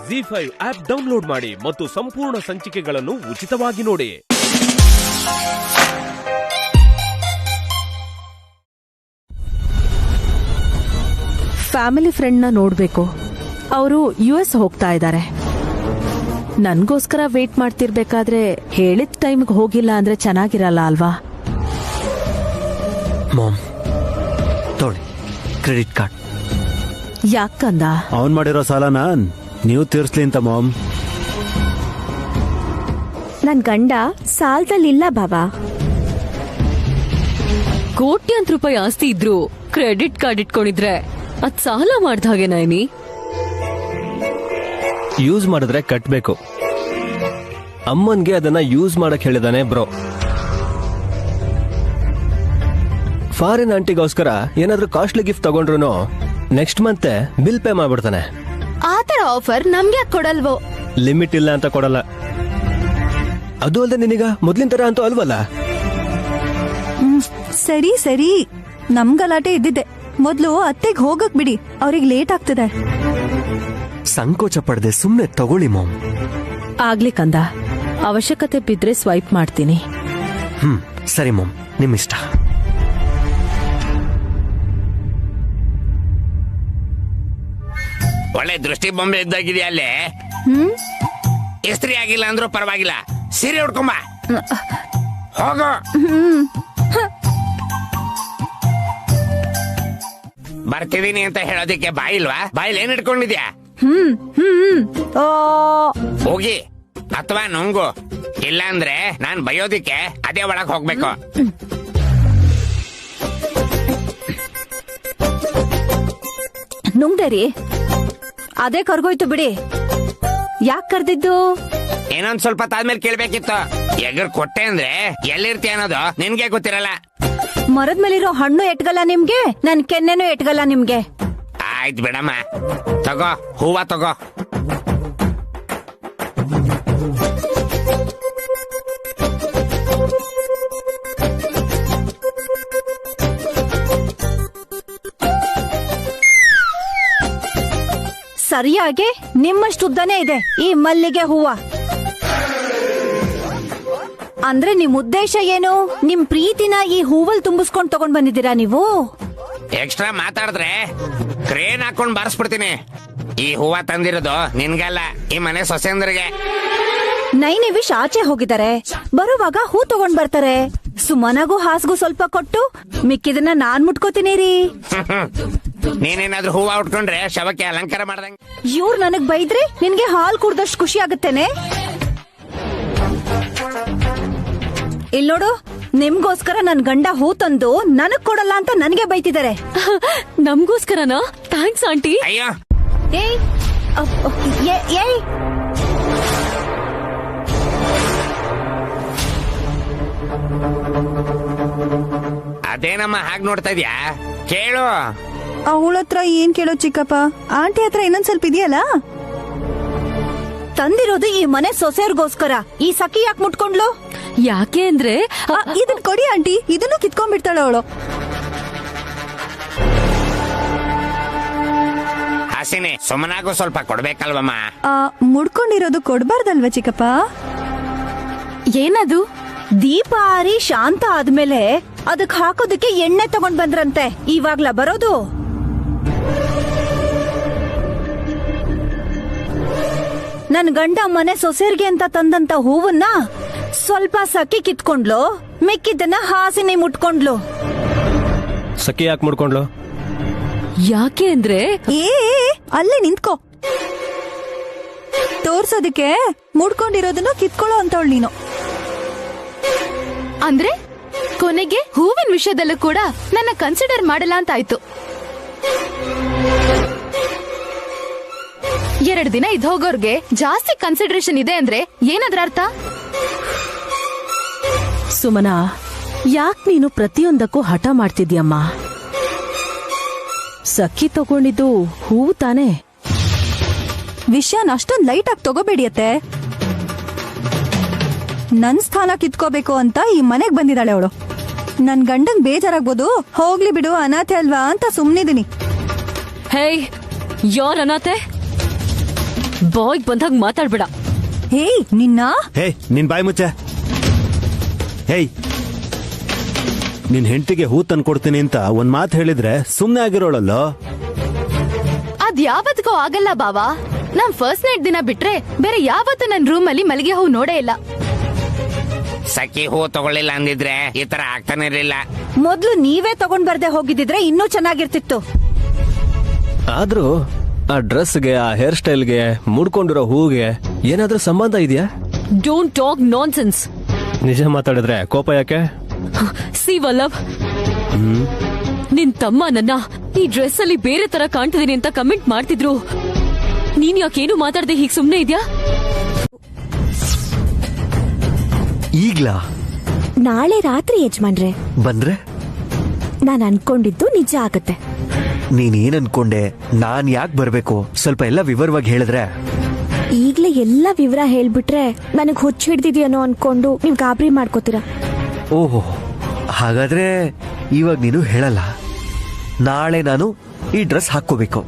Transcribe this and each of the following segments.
ZEE5 app download ಮಾಡಿ ಮತ್ತು ಸಂಪೂರ್ಣ ಸಂಚಿಕೆಗಳನ್ನು ಉಚಿತವಾಗಿ ನೋಡಿ. ಫ್ಯಾಮಿಲಿ ಫ್ರೆಂಡ್ನ ನೋಡ್ಬೇಕು. ಅವರು US ಹೋಗ್ತಾ ಇದ್ದಾರೆ. ನನ್ಗೋಸ್ಕರ ವೇಟ್ ಮಾಡ್ತಿರ್ಬೇಕಾದ್ರೆ ಹೇಳಿದ ಟೈಮ್ಗೆ ಹೋಗಿಲ್ಲ ಅಂದ್ರೆ ಚೆನ್ನಾಗಿರಲ್ಲ ಅಲ್ವಾ? ಮಾಮ್ ತೊಳಿ ಕ್ರೆಡಿಟ್ ಕಾರ್ಡ್. ಯಾಕಂದ? ಅವನ್ ಮಾಡಿರೋ ಸಾಲನ ನೀವು ತೀರ್ಸ್ಲಿ ಅಂತ ಮಾಮ್. ನನ್ ಗಂಡ ಸಾಲದಲ್ಲಿಲ್ಲ ಬಾಬಾ. ಕೋಟ್ಯಾಂತರ ರೂಪಾಯಿ ಆಸ್ತಿ ಇದ್ರು ಕ್ರೆಡಿಟ್ ಕಾರ್ಡ್ ಇಟ್ಕೊಂಡಿದ್ರೆ ಅದ್ ಸಾಲ ಮಾಡ್ದ ಹಾಗೆ ನೈನಿ. ಯೂಸ್ ಮಾಡಿದ್ರೆ ಕಟ್ಬೇಕು. ಅಮ್ಮನ್ಗೆ ಅದನ್ನ ಯೂಸ್ ಮಾಡಕ್ ಹೇಳಿದಾನೆ ಬ್ರೋ. ಫಾರಿನ್ ಆಂಟಿಗೋಸ್ಕರ ಏನಾದ್ರೂ ಕಾಸ್ಟ್ಲಿ ಗಿಫ್ಟ್ ತಗೊಂಡ್ರು ನೆಕ್ಸ್ಟ್ ಮಂತ್ ಬಿಲ್ ಪೇ ಮಾಡ್ಬಿಡ್ತಾನೆ. ಆತರ ಆಫರ್ ನಮ್ಗೆ ಕೊಡಲ್ವೋ? ಲಿಮಿಟ್ ಇಲ್ಲ ಅಂತ ಕೊಡಲ್ಲ. ಅದು ಅಲ್ಲದೆ ನಿನಗ ಮೊದ್ಲಿನ ತರ ಅಂತೂ ಅಲ್ವಲ್ಲ. ಸರಿ ಸರಿ, ನಮ್ ಗಲಾಟೆ ಇದ್ದಿದ್ದೆ. ಮೊದ್ಲು ಅತ್ತೆಗ್ ಹೋಗಕ್ ಬಿಡಿ, ಅವ್ರಿಗೆ ಲೇಟ್ ಆಗ್ತದೆ. ಸಂಕೋಚ ಪಡದೆ ಸುಮ್ನೆ ತಗೊಳ್ಳಿ ಮಾಮ್. ಆಗ್ಲಿ ಕಂದ, ಅವಶ್ಯಕತೆ ಬಿದ್ರೆ ಸ್ವೈಪ್ ಮಾಡ್ತೀನಿ. ಸರಿ ಮಾಮ್, ನಿಮ್ಮಿಷ್ಟ. ಒಳ್ಳೆ ದೃಷ್ಟಿ ಬೊಂಬೆ ಇದ್ದಾಗಿದೆಯಾ ಅಲ್ಲೇ? ಇಸ್ತ್ರಿ ಆಗಿಲ್ಲ ಅಂದ್ರೂ ಪರವಾಗಿಲ್ಲ, ಸೀರೆ ಉಡ್ಕೊಂಬ ಹೋಗೋ. ಬರ್ತಿದೀನಿ ಅಂತ ಹೇಳೋದಿಕ್ಕೆ ಬಾಯಿಲ್ವಾ? ಬಾಯಿಲ್ ಏನ್ ಇಟ್ಕೊಂಡಿದ್ಯಾ? ಹೋಗಿ ಅಥವಾ ನುಂಗು, ಇಲ್ಲ ಅಂದ್ರೆ ನಾನ್ ಬಯೋದಿಕ್ಕೆ ಅದೇ ಒಳಗ್ ಹೋಗ್ಬೇಕು. ನುಂಗ್ದೇರಿ, ಅದೇ ಕರ್ಗೋಯ್ತು ಬಿಡಿ. ಯಾಕ್ ಕರ್ದಿದ್ದು? ಏನೊಂದ್ ಸ್ವಲ್ಪ ತಾದ್ಮೇಲೆ ಕೇಳ್ಬೇಕಿತ್ತು. ಎಗರ್ ಕೊಟ್ಟೆ ಅಂದ್ರೆ ಎಲ್ಲಿರ್ತೀಯ ಅನ್ನೋದು ನಿನ್ಗೆ ಗೊತ್ತಿರಲ್ಲ. ಮರದ ಮೇಲಿರೋ ಹಣ್ಣು ಎಟ್ಗಲ್ಲ ನಿಮ್ಗೆ, ನನ್ ಕೆನ್ನೆನೂ ಎಟ್ಗಲ್ಲ ನಿಮ್ಗೆ. ಆಯ್ತು ಬಿಡಮ್ಮ, ತಗೋ ಹೂವ ತಗೋ. ಸರಿಯಾಗಿ ನಿಮ್ಮಷ್ಟು ಉದ್ದನೇ ಇದೆ ಈ ಮಲ್ಲಿಗೆ ಹೂವ. ಅಂದ್ರೆ ನಿಮ್ ಉದ್ದೇಶ ಏನು? ನಿಮ್ ಪ್ರೀತಿನ ಈ ಹೂವಲ್ ತುಂಬಿಸ್ಕೊಂಡ್ ತಗೊಂಡ್ ಬಂದಿದ್ದೀರಾ ನೀವು? ಎಕ್ಸ್ಟ್ರಾ ಮಾತಾಡಿದ್ರೆ ಕ್ರೇನ್ ಹಾಕೊಂಡ್ ಬಾರಿಸ್ಬಿಡ್ತೀನಿ. ಈ ಹೂವ ತಂದಿರೋದು ನಿನ್ಗಲ್ಲ, ಈ ಮನೆ ಸೊಸೆಂದ್ರಿಗೆ. ನೈನಿ ವಿಶ್ ಆಚೆ ಹೋಗಿದ್ದಾರೆ, ಬರುವಾಗ ಹೂ ತಗೊಂಡ್ ಬರ್ತಾರೆ. ಸುಮನಗೂ ಹಾಸ್ಗೂ ಸ್ವಲ್ಪ ಕೊಟ್ಟು ಮಿಕ್ಕಿದನ್ನ ನಾನ್ ಮುಟ್ಕೋತೀನಿ ರೀ. ನೀನೇನಾದ್ರೂ ಹೂವ ಉಟ್ಕೊಂಡ್ರೆ ಶವಕ್ಕೆ ಅಲಂಕಾರ ಮಾಡ್ದಂಗೆ. ಇವ್ರು ನನಗ್ ಬೈದ್ರೆ ನಿನ್ಗೆ ಹಾಲ್ ಕುಡ್ದಷ್ಟು ಖುಷಿ ಆಗುತ್ತೇನೆ? ಇಲ್ ನೋಡು, ನಿಮ್ಗೋಸ್ಕರ ನನ್ ಗಂಡ ಹೂ ತಂದು ನನಗ್ ಕೊಡಲ್ಲ ಅಂತ ನನಗೆ ಬೈತಿದ್ದಾರೆ. ನಮ್ಗೋಸ್ಕರನಾ? Thanks aunty. ಅಯ್ಯೋ ಏಯ್ ಏಯ್, ಅದೇನಮ್ಮ ಹಾಗೆ ನೋಡ್ತಾ ಇದ್ಯಾ? ಕೇಳು. ಅವಳ ಹತ್ರ ಏನ್ ಕೇಳೋ ಚಿಕ್ಕಪ್ಪ, ಆಂಟಿ ಹತ್ರ ಇನ್ನೊಂದ್ ಸ್ವಲ್ಪ ಇದೆಯಲ್ಲ. ತಂದಿರೋದು ಈ ಮನೆ ಸೊಸೆಯರ್ಗೋಸ್ಕರ. ಈ ಸಖಿ ಯಾಕೆ ಮುಟ್ಕೊಂಡ್ಲು? ಯಾಕೆ ಅಂದ್ರೆ ಇದನ್ ಕೊಡಿ ಆಂಟಿ, ಇದನ್ನು ಕಿತ್ಕೊಂಡ್ಬಿಡ್ತಾಳೆ ಅವಳು. ಹಸಿನಿ, ಸುಮ್ಮನಾಗೂ ಸ್ವಲ್ಪ ಕೊಡ್ಬೇಕಲ್ವಮ್ಮ? ಮುಡ್ಕೊಂಡಿರೋದು ಕೊಡ್ಬಾರ್ದಲ್ವಾ ಚಿಕ್ಕಪ್ಪ? ಏನದು? ದೀಪ ಆರಿ ಶಾಂತ ಆದ್ಮೇಲೆ ಅದಕ್ ಹಾಕೋದಕ್ಕೆ ಎಣ್ಣೆ ತಗೊಂಡ್ ಬಂದ್ರಂತೆ. ಇವಾಗ್ಲ ಬರೋದು? ನನ್ ಗಂಡ ಮನೆ ಸೊಸೆರ್ಗೆ ಅಂತ ತಂದಂತ ಹೂವನ್ನ ಸ್ವಲ್ಪ ಸಖಿ ಕಿತ್ಕೊಂಡ್ಲು, ಮಿಕ್ಕಿದ್ದನ್ನ ಹಾಸಿನಿ ಮುಟ್ಕೊಂಡ್ಲು. ಸಖಿ ಯಾಕೆ ಮುಡ್ಕೊಂಡ್ಲು? ಯಾಕೆ ಅಂದ್ರೆ ಅಲ್ಲೇ ನಿಂತ್ಕೋ. ತೋರ್ಸೋದಕ್ಕೆ ಮುಡ್ಕೊಂಡಿರೋದನ್ನ ಕಿತ್ಕೊಳ್ಳೋ ಅಂತವಳು ನೀನು. ಅಂದ್ರೆ ಕೊನೆಗೆ ಹೂವಿನ ವಿಷಯದಲ್ಲೂ ಕೂಡ ನನ್ನ ಕನ್ಸಿಡರ್ ಮಾಡಲ್ಲ ಅಂತ ಆಯ್ತು. 2 ದಿನ ಇದ್ ಹೋಗೋರ್ಗೆ ಜಾಸ್ತಿ ಕನ್ಸಿಡರೇಷನ್ ಇದೆ ಅಂದ್ರೆ ಏನಾದ್ರ ಅರ್ಥ? ಸುಮನಾ, ಯಾಕ್ ನೀನು ಪ್ರತಿಯೊಂದಕ್ಕೂ ಹಠ ಮಾಡ್ತಿದ್ಯಮ್ಮ? ಸಖಿ ತಗೊಂಡಿದ್ದು ಹೂವು ತಾನೆ. ವಿಷಯನ ಅಷ್ಟೊಂದ್ ಲೈಟ್ ಆಗಿ ತಗೋಬೇಡಿಯತ್ತೆ. ನನ್ ಸ್ಥಾನ ಕಿತ್ಕೋಬೇಕು ಅಂತ ಈ ಮನೆಗ್ ಬಂದಿದ್ದಾಳೆ ಅವಳು. ನನ್ ಗಂಡಂಗ್ ಬೇಜಾರಾಗ್ಬೋದು, ಹೋಗ್ಲಿ ಬಿಡು, ಅನಾಥೆ ಅಲ್ವಾ ಅಂತ ಸುಮ್ನಿದೀನಿ. ಹೇಯ್, ಯಾರ್ ಅನಾಥೆ? ಬಾಯ್ಗ್ ಬಂದಾಗ ಮಾತಾಡ್ಬೇಡ. ಹೇಯ್ ನಿನ್ನ ಹೇಯ್ ನಿನ್ ಬಾಯಿ ಮುಚ್ಚೆ. ಹೇಯ್ ನಿನ್ ಹೆಂಡತಿಗೆ ಹೂ ತಂದ್ಕೊಡ್ತೀನಿ ಅಂತ ಒಂದ್ ಮಾತು ಹೇಳಿದ್ರೆ ಸುಮ್ನೆ ಆಗಿರೋಳಲ್ಲೋ. ಅದ್ ಯಾವತ್ತಿಗೂ ಆಗಲ್ಲ ಬಾವಾ. ನಮ್ ಫಸ್ಟ್ ನೈಟ್ ದಿನ ಬಿಟ್ರೆ ಬೇರೆ ಯಾವತ್ತೂ ನನ್ ರೂಮ್ ಅಲ್ಲಿ ಮಲ್ಲಿಗೆ ಹೂ ನೋಡೇ ಇಲ್ಲ. ಸಖಿ ಹೂ ತಗೊಳ್ಳಿಲ್ಲ ಅಂದಿದ್ರೆ ಈ ತರ ಆಗ್ತಾನೆ ಇರ್ಲಿಲ್ಲ. ಮೊದ್ಲು ನೀವೇ ತಗೊಂಡ್ ಬರ್ದೆ ಹೋಗಿದ್ದಿದ್ರೆ ಇನ್ನೂ ಚೆನ್ನಾಗಿರ್ತಿತ್ತು. ಆದ್ರೂ ಆ ಡ್ರೆಸ್ಗೆ, ಆ ಹೇರ್ ಸ್ಟೈಲ್ಗೆ, ಮುಡ್ಕೊಂಡಿರೋ ಹೂಗೆ ಏನಾದ್ರೂ ಸಂಬಂಧ ಇದೆಯಾ? Don't talk non sense. ನಿಜ ಮಾತಾಡಿದ್ರೆ ಕೋಪ ಯಾಕೆ? ಸಿ ವಲ್ಲಭ್, ನಿನ್ ತಮ್ಮ ನನ್ನ ಈ ಡ್ರೆಸ್ ಅಲ್ಲಿ ಬೇರೆ ತರ ಕಾಣ್ತಿದೀನಿ ಅಂತ ಕಮೆಂಟ್ ಮಾಡ್ತಿದ್ರು. ನೀನ್ ಯಾಕೇನು ಮಾತಾಡದೆ ಹೀಗ್ ಸುಮ್ನೆ ಇದ್ಯಾ? ಈಗ್ಲಾ? ನಾಳೆ ರಾತ್ರಿ ಯಜಮಾನ್ರೆ ಬಂದ್ರೆ ನಾನ್ ಅನ್ಕೊಂಡಿದ್ದು ನಿಜ ಆಗತ್ತೆ. ನೀನೇನ್ ಅನ್ಕೊಂಡೆ? ನಾನ್ ಯಾಕೆ ಬರ್ಬೇಕು? ಸ್ವಲ್ಪ ಎಲ್ಲ ವಿವರವಾಗಿ ಹೇಳಿದ್ರೆ. ಈಗ್ಲೇ ಎಲ್ಲ ವಿವರ ಹೇಳ್ಬಿಟ್ರೆ ನನಗ್ ಹುಚ್ಚ ಹಿಡ್ದಿದ್ಯನೋ ಅನ್ಕೊಂಡು ನೀವ್ ಗಾಬರಿ ಮಾಡ್ಕೋತೀರಾ. ಓಹೋ, ಹಾಗಾದ್ರೆ ಇವಾಗ ನೀನು ಹೇಳಲ್ಲ. ನಾಳೆ ನಾನು ಈ ಡ್ರೆಸ್ ಹಾಕೋಬೇಕು.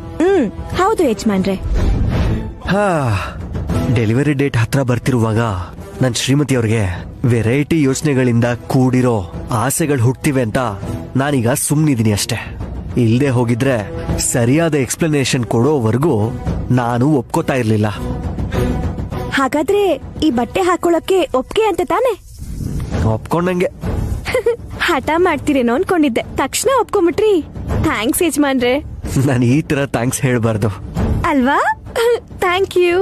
ಹೌದು ಯಜಮಾನ್ರೆ. ಹಾ, ಡೆಲಿವರಿ ಡೇಟ್ ಹತ್ರ ಬರ್ತಿರುವಾಗ ನನ್ ಶ್ರೀಮತಿ ಅವ್ರಿಗೆ ವೆರೈಟಿ ಯೋಚನೆಗಳಿಂದ ಕೂಡಿರೋ ಆಸೆಗಳು ಹುಟ್ಟಿವೆ ಅಂತ ನಾನೀಗ ಸುಮ್ನಿದೀನಿ ಅಷ್ಟೇ. ಇಲ್ದೆ ಹೋಗಿದ್ರೆ ಸರಿಯಾದ ಎಕ್ಸ್ಪ್ಲನೇಷನ್ ಕೊಡೋವರೆಗೂ ನಾನು ಒಪ್ಕೋತಾ ಇರ್ಲಿಲ್ಲ. ಹಾಗಾದ್ರೆ ಈ ಬಟ್ಟೆ ಹಾಕೊಳಕ್ಕೆ ಒಪ್ಗೆ ಅಂತ ತಾನೆ? ಒಪ್ಕೊಂಡಂಗೆ. ಹಠ ಮಾಡ್ತೀರೇನೋ ಅನ್ಕೊಂಡಿದ್ದೆ, ತಕ್ಷಣ ಒಪ್ಕೊಂಬಿಟ್ರಿ. ಥ್ಯಾಂಕ್ಸ್ ಯಜಮಾನ್ರೆ. ನಾನು ಈ ತರ ಥ್ಯಾಂಕ್ಸ್ ಹೇಳ್ಬಾರ್ದು ಅಲ್ವಾ? Thank you.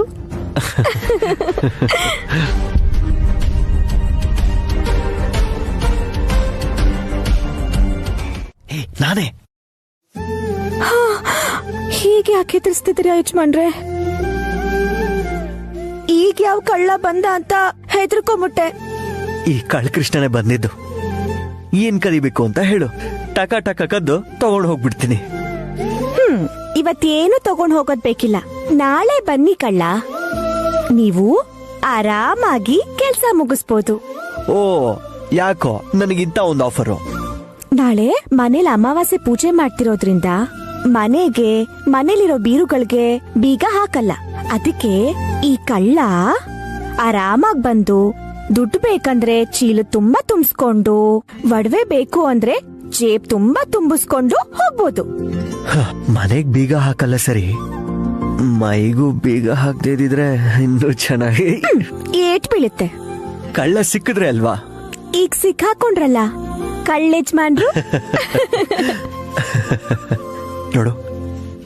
ನಾನೇ ಹೀಗೆ ಯಾಕೆ ತಿಳಿಸ್ತಿದ್ದೀರಾ ಯಜಮಾನ್ರೆ? ಈಗ ಯಾವ ಕಳ್ಳ ಬಂದ ಅಂತ ಹೆದರ್ಕೊಂಬಿಟ್ಟೆ. ಈ ಕಳ್ಕೃಷ್ಣನೇ ಬಂದಿದ್ದು. ಏನ್ ಕದಿಬೇಕು ಅಂತ ಹೇಳು, ಟಕ ಟಕ ಕದ್ದು ತಗೊಂಡು ಹೋಗ್ಬಿಡ್ತೀನಿ. ಇವತ್ತೇನು ತಗೊಂಡ್ ಹೋಗೋದ್ ಬೇಕಿಲ್ಲ. ನಾಳೆ ಬನ್ನಿ ಕಳ್ಳ, ನೀವು ಆರಾಮಾಗಿ ಕೆಲ್ಸ ಮುಗಿಸ್ಬೋದು. ಓ, ಯಾಕೋ ನನಗಿಂತ ಒಂದು ಆಫರು. ನಾಳೆ ಮನೇಲಿ ಅಮಾವಾಸ್ಯೆ ಪೂಜೆ ಮಾಡ್ತಿರೋದ್ರಿಂದ ಮನೇಲಿರೋ ಬೀರುಗಳಿಗೆ ಬೀಗ ಹಾಕಲ್ಲ. ಅದಕ್ಕೆ ಈ ಕಳ್ಳ ಆರಾಮಾಗ್ ಬಂದು ದುಡ್ಡು ಬೇಕಂದ್ರೆ ಚೀಲ ತುಂಬಾ ತುಂಬಿಸ್ಕೊಂಡು, ಒಡವೆ ಬೇಕು ಅಂದ್ರೆ ಜೇಬ್ ತುಂಬಾ ತುಂಬಿಸ್ಕೊಂಡು ಹೋಗ್ಬೋದು. ಮನೆಗ್ ಬೀಗ ಹಾಕಲ್ಲ ಸರಿ, ಮೈಗೂ ಬೀಗ ಹಾಕ್ದೇ ಇದ್ರೆ ಇನ್ನೂ ಚೆನ್ನಾಗಿ ಏಟ್ ಬೀಳುತ್ತೆ. ಕಳ್ಳ ಸಿಕ್ಕಿದ್ರೆ ಅಲ್ವಾ? ಈಗ ಸಿಕ್ಕಾಕೊಂಡ್ರಲ್ಲ ಕಳ್ಳೆಜ್ಮಾನ್ರು. ನೋಡು,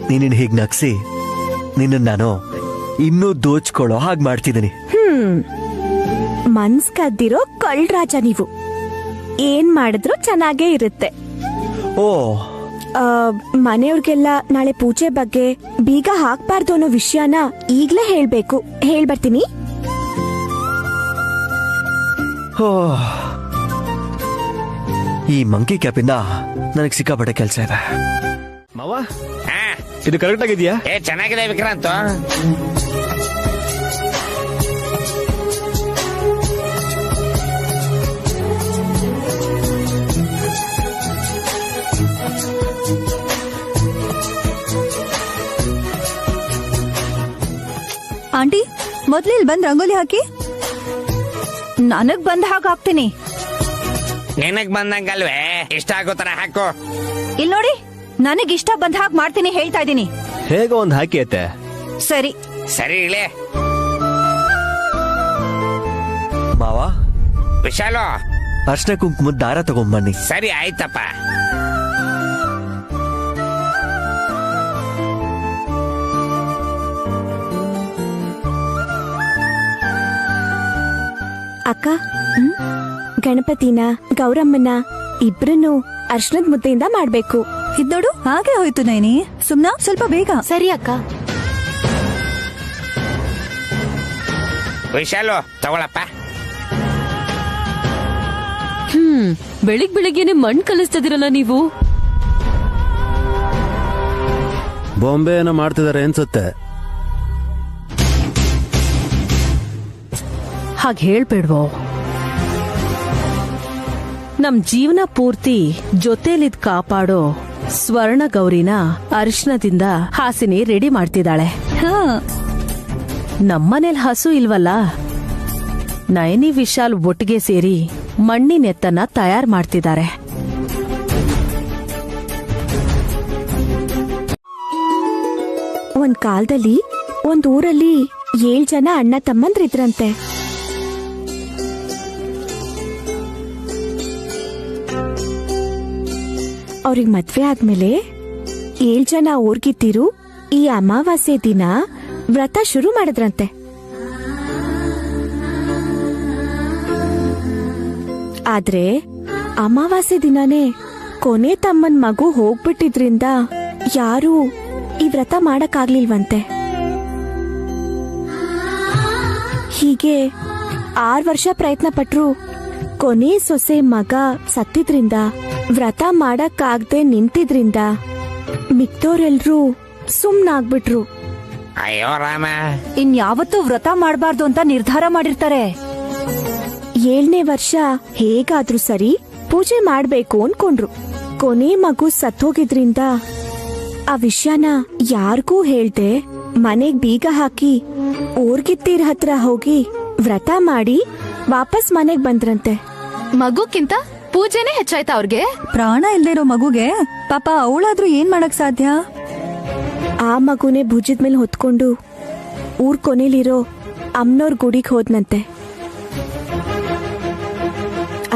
ನೀನಿನ್ ಹೀಗ್ ನಗ್ಸಿ ನಿನ್ನ ನಾನು ಇನ್ನೂ ದೋಚ್ಕೊಳ್ಳೋ ಹಾಗೆ ಮಾಡ್ತಿದ್ದೀನಿ. ಮನ್ಸ್ ಕದ್ದಿರೋ ಕಳ್ರಾಜ ನೀವು. ಏನ್ ಮಾಡಿದ್ರು ಚೆನ್ನಾಗೇ ಇರುತ್ತೆ. ಓ, ಮನೆಯವ್ರಿಗೆಲ್ಲ ನಾಳೆ ಪೂಜೆ ಬಗ್ಗೆ ಬೀಗ ಹಾಕ್ಬಾರ್ದು ಅನ್ನೋ ವಿಷಯನ ಈಗ್ಲೇ ಹೇಳ್ಬೇಕು. ಹೇಳ್ಬರ್ತೀನಿ. ಈ ಮಂಕಿ ಕ್ಯಾಪಿಂದ ನನಗೆ ಸಿಕ್ಕಾಪಟ್ಟೆ ಕೆಲಸ ಇದೆ. ಮಾವ, ಇದು ಕರೆಕ್ಟ್ ಆಗಿದ್ಯಾ? ಚೆನ್ನಾಗಿದೆ ವಿಕ್ರಾಂತ್. ಆಂಟಿ, ಮೊದ್ಲಿಲ್ ಬಂದ್ ರಂಗೋಲಿ ಹಾಕಿ. ನನಗ್ ಬಂದ ಹಾಗೆ ಹಾಕ್ತೀನಿ. ನಿನಗ್ ಬಂದಂಗಲ್ವೇ, ಇಷ್ಟ ಆಗೋ ತರ ಹಾಕು. ಇಲ್ ನೋಡಿ, ನನಗ್ ಇಷ್ಟ ಬಂದ ಹಾಗೆ ಮಾಡ್ತೀನಿ ಹೇಳ್ತಾ ಇದೀನಿ. ಹೇಗೋ ಒಂದ್ ಹಾಕಿ ಐತೆ. ಸರಿ ಸರಿ ಇಳೆ. ಮಾವ, ವಿಶಾಲು, ಅರ್ಶನ ಕುಂಕುಮದ ದಾರ ತಗೊಂಬನ್ನಿ. ಸರಿ ಆಯ್ತಪ್ಪ. ಅಕ್ಕ, ಗಣಪತಿನ ಗೌರಮ್ಮನ ಇಬ್ರನ್ನು ಅರ್ಶನದ ಮುದ್ದೆಯಿಂದ ಮಾಡ್ಬೇಕು. ಇದ್ ನೋಡು, ಹಾಗೆ ಹೋಯ್ತು ನೈನಿ. ಸುಮ್ನಾ ಸ್ವಲ್ಪ ಬೇಗ. ಸರಿ ಅಕ್ಕ. ವಿಶಾಲು, ತಗೊಳಪ್ಪ. ಬೆಳಿಗ್ಗೆನೆ ಮಣ್ಣು ಕಲಿಸ್ತಿದಿರಲ್ಲ ನೀವು. ಬಾಂಬೆ ಏನೋ ಮಾಡ್ತಿದಾರೆ ಅನ್ಸುತ್ತೆ. ಹಾಗೆ ಹೇಳ್ಬೇಡ್ವೋ? ನಮ್ ಜೀವನ ಪೂರ್ತಿ ಜೊತೆಲಿದ್ ಕಾಪಾಡೋ ಸ್ವರ್ಣ ಗೌರಿನ ಅರಿಶಿನದಿಂದ ಹಾಸಿನಿ ರೆಡಿ ಮಾಡ್ತಿದ್ದಾಳೆ. ನಮ್ಮನೇಲಿ ಹಸು ಇಲ್ವಲ್ಲ. ನಯನಿ ವಿಶಾಲ್ ಒಟ್ಟಿಗೆ ಸೇರಿ ಮಣ್ಣಿನೆತ್ತನ್ನ ತಯಾರು ಮಾಡ್ತಿದ್ದಾರೆ. ಒಂದ್ ಕಾಲದಲ್ಲಿ ಒಂದ್ ಊರಲ್ಲಿ 7 ಜನ ಅಣ್ಣ ತಮ್ಮಂದ್ರಿದ್ರಂತೆ. ಅವ್ರಿಗೆ ಮದ್ವೆ ಆದ್ಮೇಲೆ 7 ಜನ ಊರ್ಗಿತ್ತಿರು ಈ ಅಮಾವಾಸ್ಯೆ ದಿನ ವ್ರತ ಶುರು ಮಾಡಿದ್ರಂತೆ. ಆದ್ರೆ ಅಮಾವಾಸ್ಯೆ ದಿನಾನೇ ಕೊನೆ ತಮ್ಮನ್ ಮಗು ಹೋಗ್ಬಿಟ್ಟಿದ್ರಿಂದ ಯಾರೂ ಈ ವ್ರತ ಮಾಡಕ್ಕಾಗ್ಲಿಲ್ವಂತೆ. ಹೀಗೆ 6 ವರ್ಷ ಪ್ರಯತ್ನ ಪಟ್ರು ಕೊನೆ ಸೊಸೆ ಮಗ ಸತ್ತಿದ್ರಿಂದ, ವ್ರತ ಮಾಡಕ್ಕಾಗ್ದೆ ನಿಂತಿದ್ರಿಂದ ಮಿಕ್ತೋರೆಲ್ರೂ ಸುಮ್ನಾಗ್ಬಿಟ್ರು. ಅಯ್ಯೋ ರಾಮ, ಇನ್ಯಾವತ್ತೂ ವ್ರತ ಮಾಡಬಾರ್ದು ಅಂತ ನಿರ್ಧಾರ ಮಾಡಿರ್ತಾರೆ. 7ನೇ ವರ್ಷ ಹೇಗಾದ್ರೂ ಸರಿ ಪೂಜೆ ಮಾಡ್ಬೇಕು ಅನ್ಕೊಂಡ್ರು. ಕೊನೆ ಮಗು ಸತ್ತೋಗಿದ್ರಿಂದ ಆ ವಿಷಯನ ಯಾರಿಗೂ ಹೇಳ್ದೆ ಮನೆಗ್ ಬೀಗ ಹಾಕಿ ಊರ್ಗಿತ್ತೀರ್ ಹತ್ರ ಹೋಗಿ ವ್ರತ ಮಾಡಿ ವಾಪಸ್ ಮನೆಗ್ ಬಂದ್ರಂತೆ. ಮಗುಕ್ಕಿಂತ ಪೂಜೆನೇ ಹೆಚ್ಚಾಯ್ತಾ ಅವ್ರಿಗೆ? ಪ್ರಾಣ ಇಲ್ದೇ ಇರೋ ಮಗುಗೆ ಪಾಪ ಅವಳಾದ್ರೂ ಏನ್ ಮಾಡಕ್ ಸಾಧ್ಯ? ಆ ಮಗುನೇ ಭುಜದ ಮೇಲೆ ಹೊತ್ಕೊಂಡು ಊರ್ ಕೊನೆಲಿರೋ ಅಮ್ನೋರ್ ಗುಡಿಗೆ ಹೋದ್ನಂತೆ.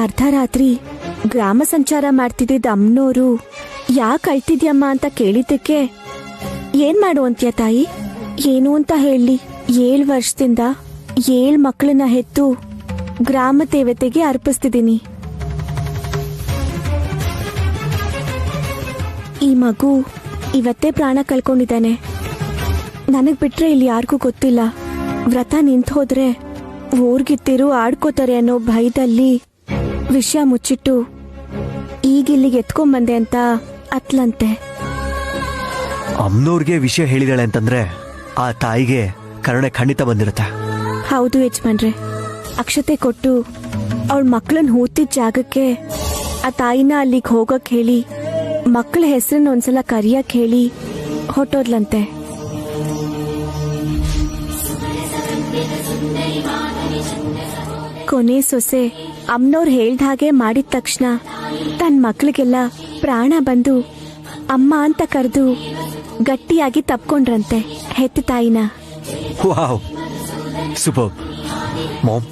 ಅರ್ಧ ರಾತ್ರಿ ಗ್ರಾಮ ಸಂಚಾರ ಮಾಡ್ತಿದ್ದ ಅಮ್ನೋರು ಯಾಕೆ ಅಳ್ತಿದ್ಯಮ್ಮ ಅಂತ ಕೇಳಿದ್ದಕ್ಕೆ ಏನ್ ಮಾಡುವಂತ್ಯ ತಾಯಿ, ಏನು ಅಂತ ಹೇಳಿ 7 ವರ್ಷದಿಂದ 7 ಮಕ್ಕಳನ್ನ ಹೆತ್ತು ಗ್ರಾಮ ದೇವತೆಗೆ ಅರ್ಪಿಸ್ತಿದ್ದೀನಿ. ಈ ಮಗು ಇವತ್ತೇ ಪ್ರಾಣ ಕಳ್ಕೊಂಡಿದ್ದಾನೆ. ನನಗ್ ಬಿಟ್ರೆ ಇಲ್ಲಿ ಯಾರಿಗೂ ಗೊತ್ತಿಲ್ಲ. ವ್ರತ ನಿಂತು ಹೋದ್ರೆ ಊರ್ಗಿತ್ತಿರು ಆಡ್ಕೋತಾರೆ ಅನ್ನೋ ಭಯದಲ್ಲಿ ವಿಷಯ ಮುಚ್ಚಿಟ್ಟು ಈಗಿಲ್ಲಿಗೆ ಎತ್ಕೊಂಡ್ಬಂದೆ ಅಂತ ಅತ್ಲಂತೆ. ಅಮ್ನೋರ್ಗೆ ವಿಷಯ ಹೇಳಿದಾಳೆ ಅಂತಂದ್ರೆ ಆ ತಾಯಿಗೆ ಕರುಣೆ ಖಂಡಿತ ಬಂದಿರುತ್ತೆ. ಹೌದು ಯಜಮಾನ್ರೆ, ಅಕ್ಷತೆ ಕೊಟ್ಟು ಅವಳ ಮಕ್ಕಳನ್ನ ಹೂತಿದ್ದ ಜಾಗಕ್ಕೆ ಆ ತಾಯಿನ ಅಲ್ಲಿಗೆ ಹೋಗಕ್ ಹೇಳಿ ಮಕ್ಕಳ ಹೆಸರನ್ನ ಒಂದ್ಸಲ ಕರಿಯಕ್ ಹೇಳಿ ಹೊಟ್ಟೋದ್ಲಂತೆ. ಕೊನೆ ಸೊಸೆ ಅಮ್ನೋರ್ ಹೇಳ್ದ ಹಾಗೆ ಮಾಡಿದ ತಕ್ಷಣ ತನ್ನ ಮಕ್ಳಿಗೆಲ್ಲ ಪ್ರಾಣ ಬಂದು ಅಮ್ಮ ಅಂತ ಕರೆದು ಗಟ್ಟಿಯಾಗಿ ತಪ್ಕೊಂಡ್ರಂತೆ ಹೆತ್ತ ತಾಯಿನ. Wow, super. ಮಾಮ್,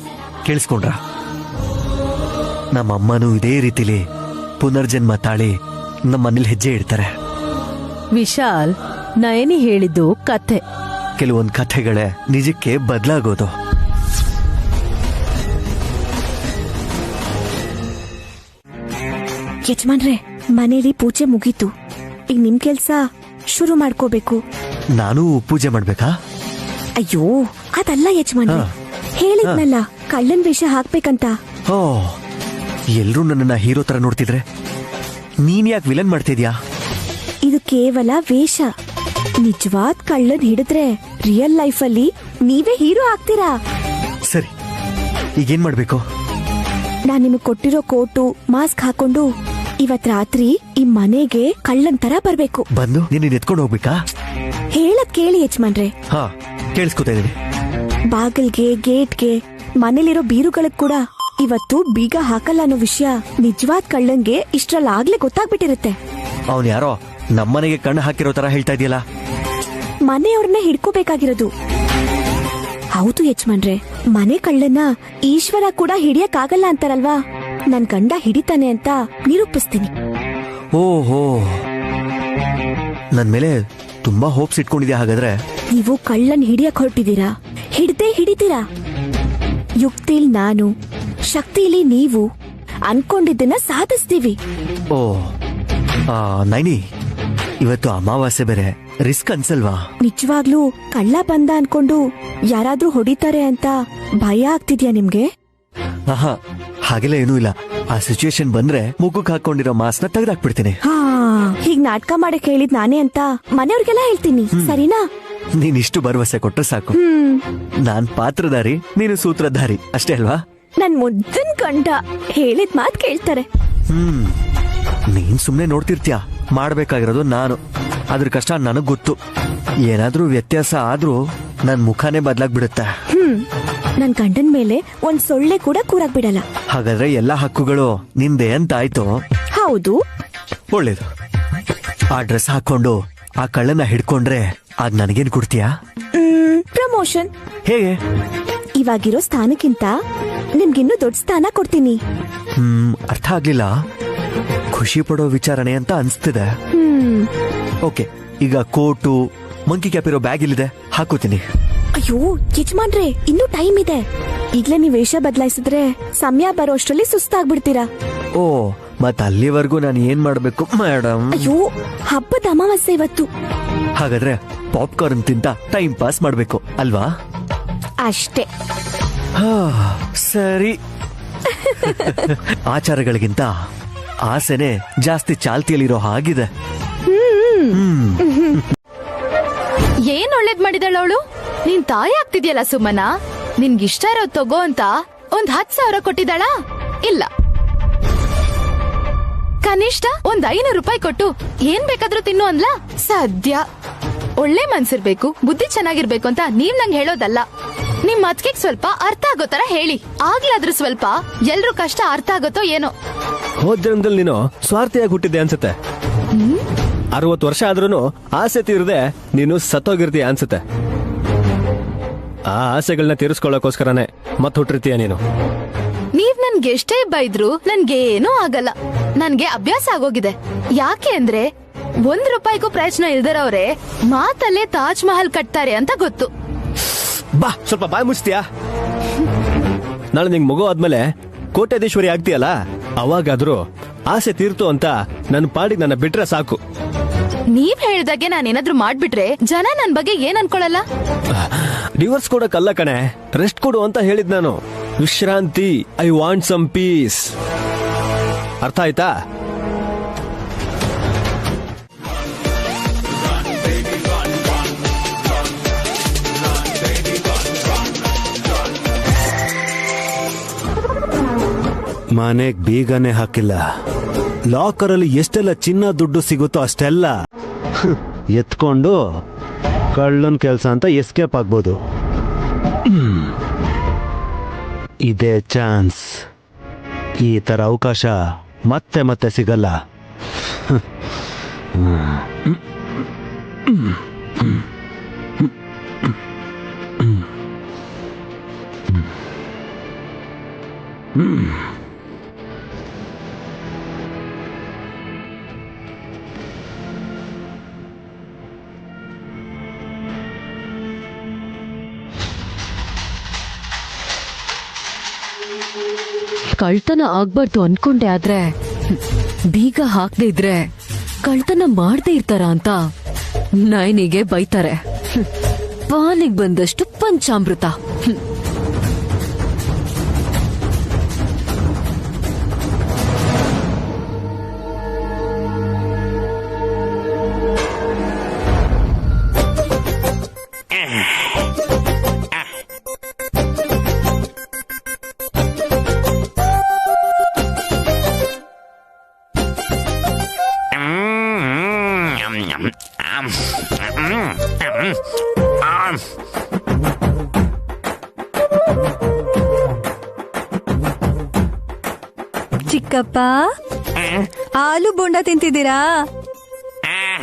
ಕೇಳಿಸ್ಕೊಂಡ್ರ? ನಮ್ಮಮ್ಮನೂ ಇದೇ ರೀತಿಲಿ ಪುನರ್ಜನ್ಮ ತಾಳಿ ನಮ್ಮ ಮನೇಲಿ ಹೆಜ್ಜೆ ಇಡ್ತಾರೆ. ವಿಶಾಲ್, ನಯನಿ ಹೇಳಿದ್ದು ಕಥೆ. ಕೆಲವೊಂದು ಕಥೆಗಳೇ ನಿಜಕ್ಕೆ ಬದಲಾಗೋದು. ಯಜಮಾನ್ರೆ, ಮನೇಲಿ ಪೂಜೆ ಮುಗೀತು. ಈಗ ನಿಮ್ ಕೆಲ್ಸ ಶುರು ಮಾಡ್ಕೋಬೇಕು. ನಾನು ಪೂಜೆ ಮಾಡ್ಬೇಕಾ? ಅಯ್ಯೋ, ಅದಲ್ಲ ಯಜಮಾನ್ರೆ, ಹೇಳಿದ್ನಲ್ಲ ಕಳ್ಳನ್ ವೇಷ ಹಾಕ್ಬೇಕಂತ. ಓ, ಎಲ್ರೂ ನನ್ನನ್ನ ಹೀರೋ ತರ ನೋಡ್ತಿದ್ರೆ ನೀನ್ ಯಾಕೆ ವಿಲನ್ ಮಾಡ್ತಿದ್ಯಾ? ಇದು ಕೇವಲ ವೇಷ. ನಿಜವಾದ ಕಳ್ಳನ್ ಹಿಡಿದ್ರೆ ರಿಯಲ್ ಲೈಫ್ ಅಲ್ಲಿ ನೀವೇ ಹೀರೋ ಆಗ್ತೀರಾ. ಸರಿ, ಈಗೇನ್ ಮಾಡ್ಬೇಕು? ನಾನ್ ನಿಮಗ್ ಕೊಟ್ಟಿರೋ ಕೋಟು ಮಾಸ್ಕ್ ಹಾಕೊಂಡು ಇವತ್ ರಾತ್ರಿ ಈ ಮನೆಗೆ ಕಳ್ಳನ್ ತರ ಬರ್ಬೇಕು. ಬಂದು ನೀನ್ ಎತ್ಕೊಂಡು ಹೋಗ್ಬೇಕಾ? ಹೇಳದ್ ಕೇಳಿ ಯಜಮಾನ್ರೆ. ಹಾ, ಕೇಳಿಸ್ಕೊತಾ ಇದೀನಿ. ಬಾಗಿಲ್ಗೆ, ಗೇಟ್ಗೆ, ಮನೇಲಿರೋ ಬೀರುಗಳಿಗೆ ಕೂಡ ಇವತ್ತು ಬೀಗ ಹಾಕಲ್ಲ ಅನ್ನೋ ವಿಷಯ ನಿಜವಾದ ಕಳ್ಳಂಗೆ ಇಷ್ಟ್ರಲ್ಲಾಗ್ಲೇ ಗೊತ್ತಾಗ್ಬಿಟ್ಟಿರುತ್ತೆ. ಅವನ್ ಯಾರೋ ನಮ್ಮನೆಗೆ ಕಣ್ಣು ಹಾಕಿರೋ ತರ ಹೇಳ್ತಾ ಇದೆಯಲ್ಲ. ಮನೆಯವ್ರನ್ನೇ ಹಿಡ್ಕೋಬೇಕಾಗಿರೋದು. ಹೌದು ಯಜಮಾನ್ರೆ, ಮನೆ ಕಳ್ಳನ್ನ ಈಶ್ವರ ಕೂಡ ಹಿಡಿಯಕ್ಕಾಗಲ್ಲ ಅಂತಾರಲ್ವಾ. ನನ್ ಗಂಡ ಹಿಡಿತಾನೆ ಅಂತ ನಿರೂಪಿಸ್ತೀನಿ. ಓಹೋ, ನನ್ ಮೇಲೆ ತುಂಬಾ ಹೋಪ್ಸ್ ಇಟ್ಕೊಂಡಿದ್ಯಾ ಹಾಗಾದ್ರೆ. ನೀವು ಕಳ್ಳನ್ ಹಿಡಿಯಕ್ ಹೊರಟಿದ್ದೀರಾ, ಹಿಡಿತೀರಾ. ಯುಕ್ತಿಲ್ ನಾನು, ಶಕ್ತಿಲಿ ನೀವು, ಅನ್ಕೊಂಡಿದ್ದನ್ನ ಸಾಧಿಸ್ತೀವಿ. ಓ ನೈನಿ, ಇವತ್ತು ಅಮಾವಾಸ್ಯೆ ಬೇರೆ, ರಿಸ್ಕ್ ಅನ್ಸಲ್ವಾ? ನಿಜವಾಗ್ಲೂ ಕಳ್ಳ ಬಂದ ಅನ್ಕೊಂಡು ಯಾರಾದ್ರೂ ಹೊಡಿತಾರೆ ಅಂತ ಭಯ ಆಗ್ತಿದ್ಯಾ ನಿಮ್ಗೆ? ಆಹಾ, ಹಾಗೆಲ್ಲ ಏನೂ ಇಲ್ಲ. ಆ ಸಿಚುವೇಶನ್ ಬಂದ್ರೆ ಮುಖಕ್ಕೆ ಹಾಕೊಂಡಿರೋ ಮಾಸ್ನ ತೆಗೆದಾಕ್ಬಿಡ್ತೀನಿ. ಹಾ, ಹೀಗ್ ನಾಟಕ ಮಾಡಕ್ ಹೇಳಿದ್ ನಾನೇ ಅಂತ ಮನೆಯವ್ರಿಗೆಲ್ಲ ಹೇಳ್ತೀನಿ, ಸರಿನಾ? ನೀನ್ ಇಷ್ಟು ಭರವಸೆ ಕೊಟ್ರೆ ಸಾಕು. ನಾನ್ ಪಾತ್ರಧಾರಿ, ನೀನು ಸೂತ್ರಧಾರಿ, ಅಷ್ಟೇ ಅಲ್ವಾ? ನನ್ ಮುದ್ದನ್ ಗಂಡ ಹೇಳಿದ್ ಮಾತ್ ಕೇಳ್ತಾರೆ. ನೀನ್ ಸುಮ್ನೆ ನೋಡ್ತಿರ್ತೀಯ. ಮಾಡ್ಬೇಕಾಗಿರೋದು ನಾನು. ಅದ್ರ ಕಷ್ಟ ನನಗ್ ಗೊತ್ತು. ಏನಾದ್ರೂ ವ್ಯತ್ಯಾಸ ಆದ್ರೂ ನನ್ ಮುಖಾನೇ ಬದ್ಲಾಗ್ಬಿಡುತ್ತೆ. ನನ್ ಗಂಡನ್ ಮೇಲೆ ಒಂದ್ ಸೊಳ್ಳೆ ಕೂಡ ಕೂರಾಕ್ ಬಿಡಲ್ಲ. ಹಾಗಾದ್ರೆ ಎಲ್ಲಾ ಹಕ್ಕುಗಳು ನಿಂದೆ ಅಂತ ಆಯ್ತು. ಹೌದು. ಒಳ್ಳೇದು. ಆ ಡ್ರೆಸ್ ಹಾಕೊಂಡು ಆ ಕಳ್ಳನ ಹಿಡ್ಕೊಂಡ್ರೆ ಅದ್ ನನಗೇನ್ ಕೊಡ್ತೀಯಾ? ಪ್ರಮೋಷನ್. ಹೇಗೆ? ಇವಾಗಿರೋ ಸ್ಥಾನಕ್ಕಿಂತ ನಿಮ್ಗಿನ್ನೂ ದೊಡ್ಡ ಸ್ಥಾನ ಕೊಡ್ತೀನಿ. ಅರ್ಥ ಆಗ್ಲಿಲ್ಲ. ಖುಷಿ ಪಡೋ ವಿಚಾರಣೆ ಅಂತ ಅನ್ಸ್ತಿದೆ. ಓಕೆ, ಈಗ ಕೋಟು ಮಂಕಿ ಕ್ಯಾಪ್ ಇರೋ ಬ್ಯಾಗ್ ಇಲ್ಲಿದೆ, ಹಾಕೋತೀನಿ. ಅಯ್ಯೋ ಯಜಮಾನ್ರೆ, ಇನ್ನೂ ಟೈಮ್ ಇದೆ. ಈಗ್ಲೇ ನೀವ್ ವೇಷ ಬದಲಾಯಿಸಿದ್ರೆ ಸಮಯ ಬರೋಷ್ಟ್ರಲ್ಲಿ ಸುಸ್ತಾಗ್ಬಿಡ್ತೀರಾ. ಓ, ಮತ್ ಅಲ್ಲಿವರೆಗೂ ನಾನು ಏನ್ ಮಾಡ್ಬೇಕು ಮೇಡಮ್? ಅಯ್ಯೋ, ಹಬ್ಬದ ಅಮಾವಾಸ್ಯೆ ಇವತ್ತು. ಹಾಗಾದ್ರೆ ಪಾಪ್ಕಾರ್ನ್ ತಿಂತ ಟೈಮ್ ಪಾಸ್ ಮಾಡ್ಬೇಕು ಅಲ್ವಾ? ಅಷ್ಟೇ. ಸರಿ. ಆಚಾರಗಳಿಗಿಂತ ಆಸೆನೆ ಜಾಸ್ತಿ ಚಾಲ್ತಿಯಲ್ಲಿರೋ ಹಾಗಿದೆ. ಏನ್ ಒಳ್ಳೇದ್ ಮಾಡಿದಳ ಅವಳು. ನೀನ್ ತಾಯಿ ಆಗ್ತಿದ್ಯಲ್ಲ ಸುಮನ, ನಿನ್ಗಿಷ್ಟ ಇರೋದ್ ತಗೋ ಅಂತ ಒಂದ್ 10,000 ಕೊಟ್ಟಿದ್ದಾಳ? ಇಲ್ಲ, ಕನಿಷ್ಠ ಒಂದ್ 500 ರೂಪಾಯಿ ಕೊಟ್ಟು ಏನ್ ಬೇಕಾದ್ರೂ ತಿನ್ನು ಅನ್ಲಾ? ಸದ್ಯ ಒಳ್ಳೆ ಮನ್ಸಿರ್ಬೇಕು, ಬುದ್ಧಿ ಚೆನ್ನಾಗಿರ್ಬೇಕು ಅಂತ ನೀವ್ ನಂಗೆ ಹೇಳೋದಲ್ಲ. ನಿಮ್ ಮತ್ಕೆಗ್ ಸ್ವಲ್ಪ ಅರ್ಥ ಆಗೋ ತರ ಹೇಳಿ, ಆಗ್ಲಾದ್ರೂ ಸ್ವಲ್ಪ ಎಲ್ರೂ ಕಷ್ಟ ಅರ್ಥ ಆಗುತ್ತೋ ಏನೋ. ಹೋದ್ ಜನ್ಮದಲ್ಲಿ ನೀನು ಸ್ವಾರ್ಥಿಯಾಗಿ ಹುಟ್ಟಿದ್ದೆ ಅನ್ಸುತ್ತೆ. 60 ವರ್ಷ ಆದ್ರೂ ಆಸೆ ತೀರದೆ ನೀನು ಸತ್ತೋಗಿರ್ತೀಯ ಅನ್ಸುತ್ತೆ. ಆ ಆಸೆಗಳನ್ನ ತೀರಿಸ್ಕೊಳ್ಳೋಕೋಸ್ಕರನೇ ಮತ್ ಹುಟ್ಟಿರ್ತೀಯ ನೀನು. ನೀವ್ ನನ್ಗೆ ಎಷ್ಟೇ ಬೈದ್ರು ನನ್ಗೇನೂ ಆಗಲ್ಲ. ನನ್ಗೆ ಅಭ್ಯಾಸ ಆಗೋಗಿದೆ. ಯಾಕೆ ಅಂದ್ರೆ ₹1 ಪ್ರಯೋಜನ ಇಲ್ದಿರೋರೆ ಮಾತಲ್ಲೇ ತಾಜ್ ಮಹಲ್ ಕಟ್ತಾರೆ ಅಂತ ಗೊತ್ತು. ಬಾ, ಸ್ವಲ್ಪ ಬಾಯ್ ಮುಚ್ತೀಯಾ? ನಾಳೆ ನಿಂಗ್ ಮಗು ಆದ್ಮೇಲೆ ಕೋಟ್ಯಾಧೀಶ್ವರಿ ಆಗ್ತೀಯಲ್ಲ, ಅವಾಗಾದ್ರೂ ಆಸೆ ತೀರ್ತು ಅಂತ ನನ್ನ ಪಾಡಿಗೆ ನನ್ನ ಬಿಟ್ರೆ ಸಾಕು. ನೀವ್ ಹೇಳ್ದಾಗೆ ನಾನೇನಾದ್ರೂ ಮಾಡ್ಬಿಟ್ರೆ ಜನ ನನ್ ಬಗ್ಗೆ ಏನ್ ಅನ್ಕೊಳಲ್ಲ? ಡಿವೋರ್ಸ್ ಕೊಡಕ್ಕಲ್ಲ ಕಣೆ, ರೆಸ್ಟ್ ಕೊಡು ಅಂತ ಹೇಳಿದ್ ನಾನು. ವಿಶ್ರಾಂತಿ. I want some peace. ಅರ್ಥ ಆಯ್ತಾ? ಮನೆಗ್ ಬೀಗನೆ ಹಾಕಿಲ್ಲ. ಲಾಕರ್ ಅಲ್ಲಿ ಎಷ್ಟೆಲ್ಲ ಚಿನ್ನ ದುಡ್ಡು ಸಿಗುತ್ತೋ ಅಷ್ಟೆಲ್ಲ ಎತ್ಕೊಂಡು ಕಳ್ಳನ್ ಕೆಲ್ಸ ಅಂತ ಎಸ್ಕೇಪ್ ಆಗ್ಬೋದು. ಇದೇ ಚಾನ್ಸ್. ಈ ತರ ಅವಕಾಶ ಮತ್ತೆ ಮತ್ತೆ ಸಿಗಲ್ಲ. ಕಳ್ತನ ಆಗ್ಬಾರ್ದು ಅನ್ಕೊಂಡೆ, ಆದ್ರೆ ಬೀಗ ಹಾಕ್ದೇ ಇದ್ರೆ ಕಳ್ತನ ಮಾಡ್ದೇ ಇರ್ತಾರ ಅಂತ ನಾಯಿನಿಗೆ ಬೈತಾರೆ. ಪಾಲಿಗೆ ಬಂದಷ್ಟು ಪಂಚಾಮೃತ. ಚಿಕ್ಕಪ್ಪ, ಆಲೂ ಬೋಂಡ ತಿಂತಿದ್ದೀರಾ?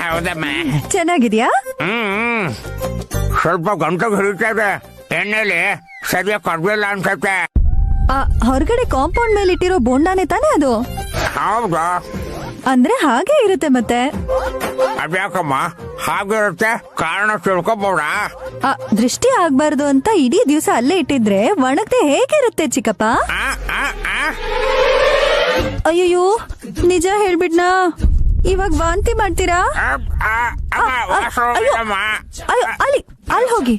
ಹೌದಮ್ಮ. ಚೆನ್ನಾಗಿದ್ಯಾ? ಸ್ವಲ್ಪ ಗಂಟು ಹಿಡಿತಾ ಇದೆ, ಎಣ್ಣೆಲಿ ಸರಿಯಾಗಿ ಕಡ್ದಿಲ್ಲ ಅನ್ಸತ್ತೆ. ಹೊರಗಡೆ ಕಾಂಪೌಂಡ್ ಮೇಲೆ ಇಟ್ಟಿರೋ ಬೋಂಡಾನೆ ತಾನೇ ಅದು? ಹೌದಾ? ಅಂದ್ರೆ ಹಾಗೆ ಇರುತ್ತೆ ಮತ್ತೆ. ಅದ್ಯಾಕಮ್ಮ ಹಾಗಿರುತ್ತೆ? ಕಾರಣ ತಿಳ್ಕೊಬೋಡ? ದೃಷ್ಟಿ ಆಗ್ಬಾರ್ದು ಅಂತ ಇಡೀ ದಿವಸ ಅಲ್ಲೇ ಇಟ್ಟಿದ್ರೆ ಒಣಗದೆ ಹೇಗಿರುತ್ತೆ ಚಿಕ್ಕಪ್ಪ? ಅಯ್ಯೋ, ನಿಜ ಹೇಳ್ಬಿಡ್ನಾ? ಇವಾಗ ವಾಂತಿ ಮಾಡ್ತೀರಾ? ಅಲ್ಲಿ ಹೋಗಿ.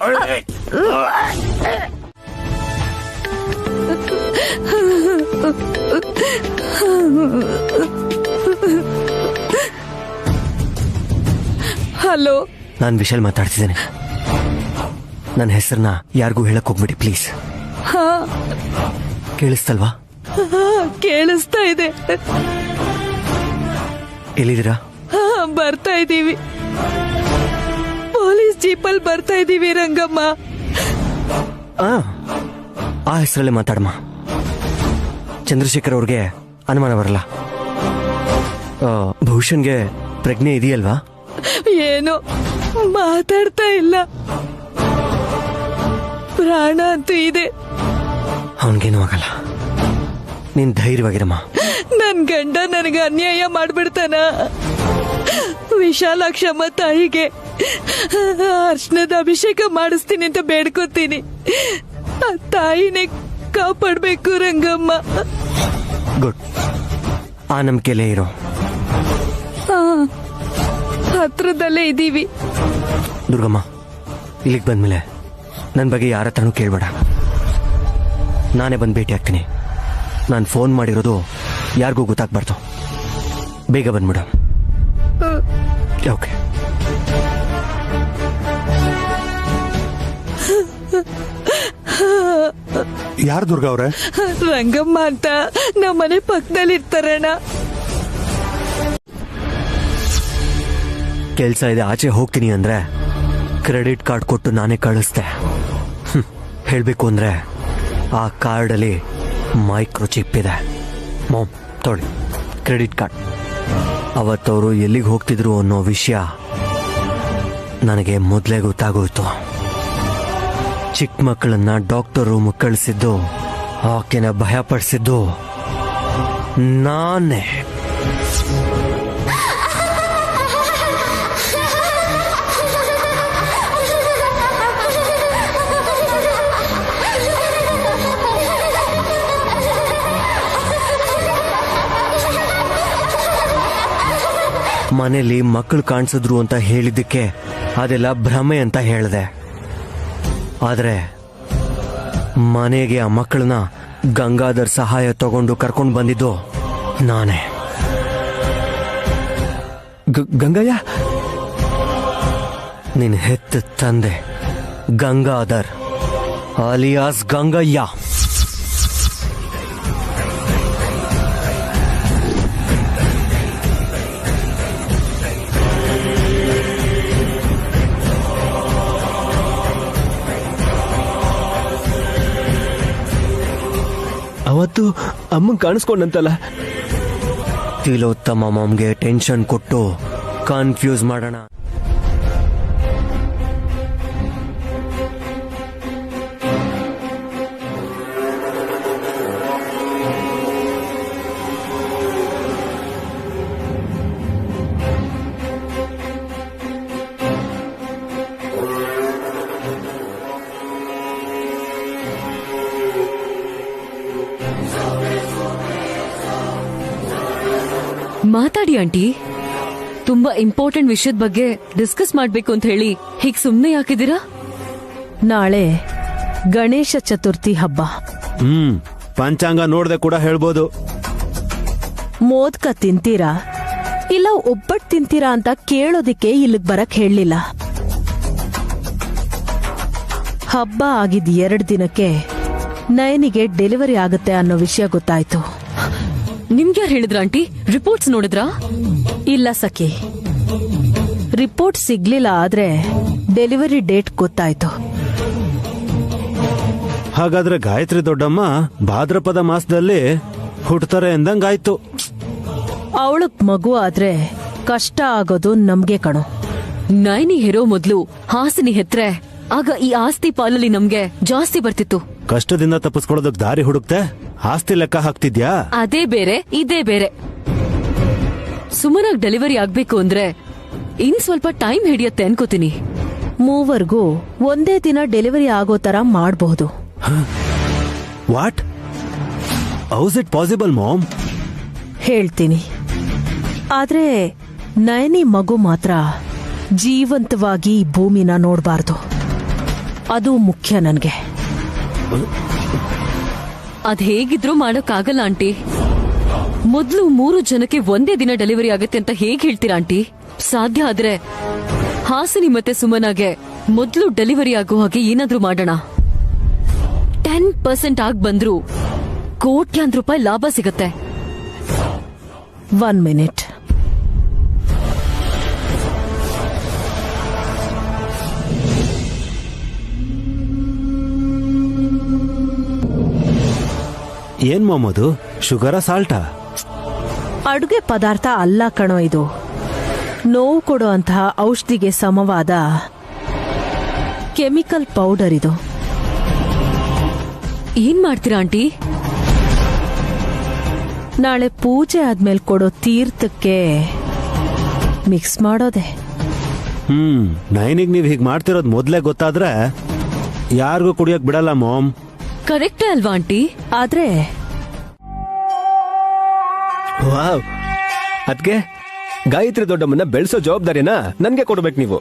ಹಲೋ, ನಾನ್ ವಿಶಾಲ್ ಮಾತಾಡ್ತಿದ್ದೇನೆ. ನನ್ನ ಹೆಸರನ್ನ ಯಾರಿಗೂ ಹೇಳಕ್ ಹೋಗ್ಬಿಡಿ ಪ್ಲೀಸ್. ಕೇಳಿಸ್ತಲ್ವಾ? ಕೇಳಿಸ್ತಾ ಇದೆ. ಎಲ್ಲಿದ್ದೀರಾ? ಬರ್ತಾ ಇದ್ದೀವಿ. ಪೊಲೀಸ್ ಜೀಪಲ್ಲಿ ಬರ್ತಾ ಇದೀವಿ ರಂಗಮ್ಮ. ಆ ಹೆಸರಲ್ಲೇ ಮಾತಾಡಮ್ಮ. ಚಂದ್ರಶೇಖರ್ ಅವ್ರಿಗೆ ಅನುಮಾನ ಬರಲ್ಲ. ಭೂಷಣ್ಗೆ ಪ್ರಜ್ಞೆ ಇದೆಯಲ್ವಾ? ಏನು ಮಾತಾಡ್ತಾ ಇಲ್ಲ, ಪ್ರಾಣ ಅಂತೂ ಇದೆ. ಅವನ್ಗೇನು ಆಗಲ್ಲ, ನೀನ್ ಧೈರ್ಯವಾಗಿರಮ್ಮ. ನನ್ ಗಂಡ ನನಗೆ ಅನ್ಯಾಯ ಮಾಡ್ಬಿಡ್ತಾನ. ವಿಶಾಲಾಕ್ಷಮ್ಮ ತಾಯಿಗೆ ಅರ್ಶನದ ಅಭಿಷೇಕ ಮಾಡಿಸ್ತೀನಿ ಅಂತ ಬೇಡ್ಕೋತೀನಿ. ಆ ತಾಯಿನೇ ಕಾಪಾಡ್ಬೇಕು ರಂಗಮ್ಮ. ಗುಡ್, ಆ ನಂಬಿಕೆಲೇ ಇರೋ. ಹತ್ರದಲ್ಲೇ ಇದೀವಿ. ದುರ್ಗಮ್ಮ, ಇಲ್ಲಿಗೆ ಬಂದ್ಮೇಲೆ ನನ್ನ ಬಗ್ಗೆ ಯಾರ ಹತ್ರನೂ ಕೇಳಬೇಡ. ನಾನೇ ಬಂದು ಭೇಟಿ ಆಗ್ತೀನಿ. ನಾನು ಫೋನ್ ಮಾಡಿರೋದು ಯಾರಿಗೂ ಗೊತ್ತಾಗ್ಬಾರ್ದು. ಬೇಗ ಬಂದ್ಬಿಡ. ಓಕೆ. ಯಾರು ದುರ್ಗಾ ಅವ್ರೆ? ರಂಗಮ್ಮ ಅಂತ ನಮ್ಮನೆ ಪಕ್ಕದಲ್ಲಿ ಇರ್ತಾರಣ್ಣ. ಕೆಲ್ಸ ಇದೆ, ಆಚೆ ಹೋಗ್ತೀನಿ ಅಂದ್ರೆ ಕ್ರೆಡಿಟ್ ಕಾರ್ಡ್ ಕೊಟ್ಟು ನಾನೇ ಕಳಿಸ್ದೆ. ಹೇಳ್ಬೇಕು ಅಂದ್ರೆ ಆ ಕಾರ್ಡಲ್ಲಿ ಮೈಕ್ರೋ ಚಿಪ್ ಇದೆ. ಮಾಮ್, ತೊಳಿ ಕ್ರೆಡಿಟ್ ಕಾರ್ಡ್. ಅವತ್ತವರು ಎಲ್ಲಿಗೆ ಹೋಗ್ತಿದ್ರು ಅನ್ನೋ ವಿಷಯ ನನಗೆ ಮೊದಲೇ ಗೊತ್ತಾಗೋಯ್ತು. ಚಿಕ್ಕ ಮಕ್ಕಳನ್ನ ಡಾಕ್ಟರ್ ರೂಮ್ ಕಳಿಸಿದ್ದು, ಆಕೆನ ಭಯಪಡಿಸಿದ್ದು ನಾನೇ. ಮನೇಲಿ ಮಕ್ಕಳು ಕಾಣಿಸಿದ್ರು ಅಂತ ಹೇಳಿದ್ದಕ್ಕೆ ಅದೆಲ್ಲ ಭ್ರಮೆ ಅಂತ ಹೇಳಿದೆ. ಆದ್ರೆ ಮನೆಗೆ ಆ ಮಕ್ಕಳನ್ನ ಗಂಗಾಧರ್ ಸಹಾಯ ತಗೊಂಡು ಕರ್ಕೊಂಡು ಬಂದಿದ್ದು ನಾನೇ. ಗಂಗಯ್ಯ? ನಿನ್ ಹೆತ್ತ ತಂದೆ ಗಂಗಾಧರ್ ಅಲಿಯಾಸ್ ಗಂಗಯ್ಯ. ಅವತ್ತು ಅಮ್ಮಂಗ್ ಕಾಣಿಸ್ಕೊಂಡಂತಲ್ಲ. ತಿಲೋತ್ತಮ ಮಾಮ್ಗೆ ಟೆನ್ಷನ್ ಕೊಟ್ಟು ಕನ್ಫ್ಯೂಸ್ ಮಾಡೋಣ. ಮಾತಾಡಿ ಆಂಟಿ. ತುಂಬಾ ಇಂಪಾರ್ಟೆಂಟ್ ವಿಷಯದ ಬಗ್ಗೆ ಡಿಸ್ಕಸ್ ಮಾಡ್ಬೇಕು ಅಂತ ಹೇಳಿ ಹೀಗ್ ಸುಮ್ನೆ ಯಾಕಿದ್ದೀರಾ? ನಾಳೆ ಗಣೇಶ ಚತುರ್ಥಿ ಹಬ್ಬ. ಪಂಚಾಂಗ ನೋಡ್ದೆ ಕೂಡ ಹೇಳ್ಬೋದು. ಮೋದ್ಕ ತಿಂತೀರಾ ಇಲ್ಲ ಒಬ್ಬಟ್ಟು ತಿಂತೀರಾ ಅಂತ ಕೇಳೋದಿಕ್ಕೆ ಇಲ್ಲಿಗ್ ಬರಕ್ ಹೇಳಲಿಲ್ಲ. ಹಬ್ಬ ಆಗಿದ್ 2 ದಿನಕ್ಕೆ ನಯನಿಗೆ ಡೆಲಿವರಿ ಆಗುತ್ತೆ ಅನ್ನೋ ವಿಷಯ ಗೊತ್ತಾಯ್ತು. ನಿಮ್ಗ್ಯಾರು ಹೇಳಿದ್ರ ಆಂಟಿ? ರಿಪೋರ್ಟ್ಸ್ ನೋಡಿದ್ರಾ? ಇಲ್ಲ ಸಖಿ, ರಿಪೋರ್ಟ್ ಸಿಗ್ಲಿಲ್ಲ, ಆದ್ರೆ ಡೆಲಿವರಿ ಡೇಟ್ ಗೊತ್ತಾಯ್ತು. ಹಾಗಾದ್ರೆ ಗಾಯತ್ರಿ ದೊಡ್ಡಮ್ಮ ಭಾದ್ರಪದ ಮಾಸದಲ್ಲಿ ಹುಟ್ಟತಾರೆ ಎಂದಂಗಾಯ್ತು. ಅವಳಕ್ ಮಗು ಆದ್ರೆ ಕಷ್ಟ ಆಗೋದು ನಮ್ಗೆ ಕಣೋ. ನೈನಿ ಹೆರೋ ಮೊದ್ಲು ಹಾಸಿನಿ ಹೆತ್ರೆ ಆಗ ಈ ಆಸ್ತಿ ಪಾಲಲ್ಲಿ ನಮ್ಗೆ ಜಾಸ್ತಿ ಬರ್ತಿತ್ತು. ಕಷ್ಟದಿಂದ ತಪ್ಪಿಸ್ಕೊಳ್ಳೋದಕ್ ದಾರಿ ಹುಡುಕ್ತೆ ಆಸ್ತಿ ಲೆಕ್ಕ ಹಾಕ್ತಿದ್ಯಾ? ಅದೇ ಬೇರೆ ಇದೇ ಬೇರೆ. ಸುಮನಾಗ್ ಡೆಲಿವರಿ ಆಗ್ಬೇಕು ಅಂದ್ರೆ ಇನ್ ಸ್ವಲ್ಪ ಟೈಮ್ ಹಿಡಿಯತ್ತೆ ಅನ್ಕೋತೀನಿ. ಮೂವರ್ಗೂ ಒಂದೇ ದಿನ ಡೆಲಿವರಿ ಆಗೋ ತರ ಮಾಡಬಹುದು. What? How's it possible mom? ಹೇಳ್ತೀನಿ, ಆದ್ರೆ ನಯನಿ ಮಗು ಮಾತ್ರ ಜೀವಂತವಾಗಿ ಈ ಭೂಮಿನ ನೋಡಬಾರ್ದು. ಅದು ಮುಖ್ಯ ನನ್ಗೆ. ಅದ್ ಹೇಗಿದ್ರೂ ಮಾಡೋಕ್ಕಾಗಲ್ಲ ಆಂಟಿ. ಮೊದ್ಲು 3 ಜನಕ್ಕೆ ಒಂದೇ ದಿನ ಡೆಲಿವರಿ ಆಗುತ್ತೆ ಅಂತ ಹೇಗ್ ಹೇಳ್ತೀರಾ ಆಂಟಿ? ಸಾಧ್ಯ ಆದ್ರೆ ಹಾಸಿನಿ ಮತ್ತೆ ಸುಮನಾಗೆ ಮೊದ್ಲು ಡೆಲಿವರಿ ಆಗೋ ಹಾಗೆ ಏನಾದ್ರೂ ಮಾಡೋಣ. 10% ಆಗ್ ಬಂದ್ರು ಕೋಟ್ಯಾಂತರ ರೂಪಾಯಿ ಲಾಭ ಸಿಗತ್ತೆ. 1 ಮಿನಿಟ್. ಏನ್ ಮಾಮದು, ಶುಗರ ಸಾಲ್ಟಾ? ಅಡುಗೆ ಪದಾರ್ಥ ಅಲ್ಲ ಕಣೋ ಇದು. ನೋವು ಕೊಡೋ ಅಂತಹ ಔಷಧಿಗೆ ಸಮವಾದ ಕೆಮಿಕಲ್ ಪೌಡರ್ ಇದು. ಏನ್ ಮಾಡ್ತೀರಾ ಆಂಟಿ? ನಾಳೆ ಪೂಜೆ ಆದ್ಮೇಲೆ ಕೊಡೋ ತೀರ್ಥಕ್ಕೆ ಮಿಕ್ಸ್ ಮಾಡೋದೆ. ನೈನಿಗ್ ನೀವ್ ಹೀಗ್ ಮಾಡ್ತಿರೋದ್ ಮೊದ್ಲೇ ಗೊತ್ತಾದ್ರೆ ಯಾರಿಗೂ ಕುಡಿಯಕ್ ಬಿಡಲ್ಲ ಮಾಮ್. ಕರೆಕ್ಟೇ ಅಲ್ವಾ ಆಂಟಿ? ಆದ್ರೆ ವಾವ್, ಅದ್ಕೆ ಗಾಯತ್ರಿ ದೊಡ್ಡಮ್ಮನ್ನ ಬೆಳೆಸೋ ಜವಾಬ್ದಾರಿನ ನನ್ಗೆ ಕೊಡ್ಬೇಕು ನೀವು.